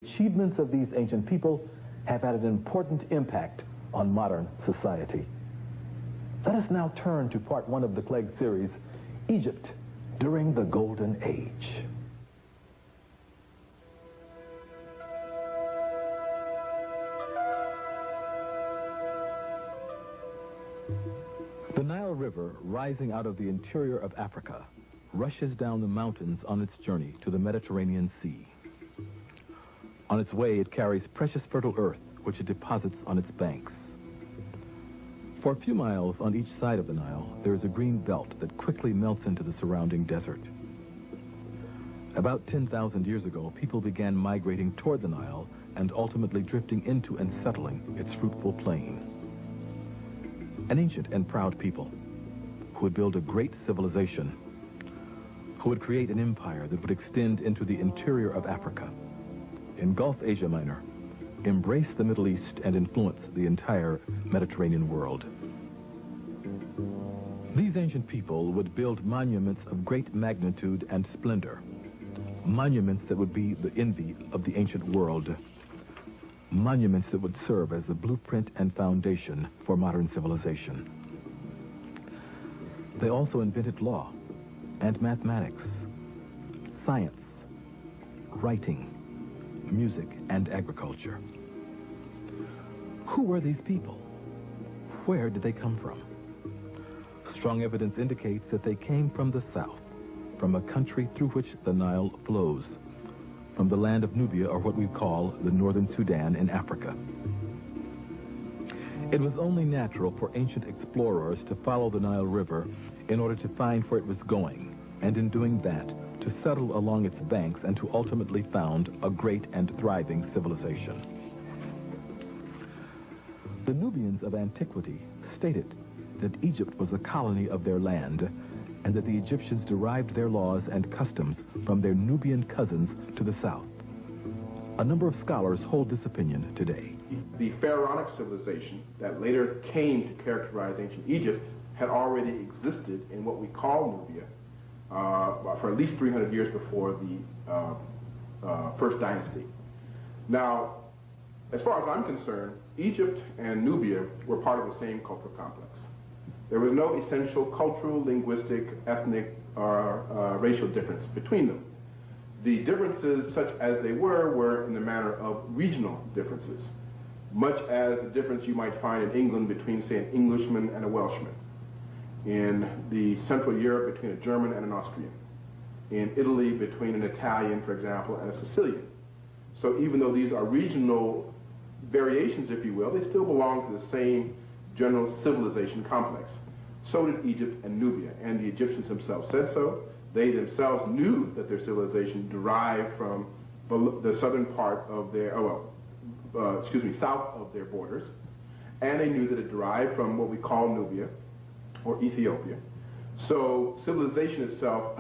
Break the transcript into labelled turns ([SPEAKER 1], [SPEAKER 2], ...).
[SPEAKER 1] Achievements of these ancient people have had an important impact on modern society. Let us now turn to part one of the Clegg series, Egypt during the Golden Age. The Nile River, rising out of the interior of Africa, rushes down the mountains on its journey to the Mediterranean Sea. On its way, it carries precious fertile earth, which it deposits on its banks. For a few miles on each side of the Nile, there is a green belt that quickly melts into the surrounding desert. About 10,000 years ago, people began migrating toward the Nile and ultimately drifting into and settling its fruitful plain. An ancient and proud people who would build a great civilization, who would create an empire that would extend into the interior of Africa, engulf Asia Minor, embrace the Middle East, and influence the entire Mediterranean world. These ancient people would build monuments of great magnitude and splendor, monuments that would be the envy of the ancient world, monuments that would serve as the blueprint and foundation for modern civilization. They also invented law and mathematics, science, writing, music, and agriculture. Who were these people? Where did they come from? Strong evidence indicates that they came from the south, from a country through which the Nile flows, from the land of Nubia, or what we call the northern Sudan in Africa. It was only natural for ancient explorers to follow the Nile River in order to find where it was going, and in doing that, to settle along its banks and to ultimately found a great and thriving civilization. The Nubians of antiquity stated that Egypt was a colony of their land and that the Egyptians derived their laws and customs from their Nubian cousins to the south. A number of scholars hold this opinion today.
[SPEAKER 2] The pharaonic civilization that later came to characterize ancient Egypt had already existed in what we call Nubia for at least 300 years before the first dynasty. Now, as far as I'm concerned, Egypt and Nubia were part of the same cultural complex. There was no essential cultural, linguistic, ethnic, or racial difference between them. The differences, such as they were in the manner of regional differences, much as the difference you might find in England between, say, an Englishman and a Welshman, in the Central Europe between a German and an Austrian, in Italy between an Italian, for example, and a Sicilian. So even though these are regional variations, if you will, they still belong to the same general civilization complex. So did Egypt and Nubia, and the Egyptians themselves said so. They themselves knew that their civilization derived from the southern part of their, south of their borders, and they knew that it derived from what we call Nubia, or Ethiopia. So civilization itself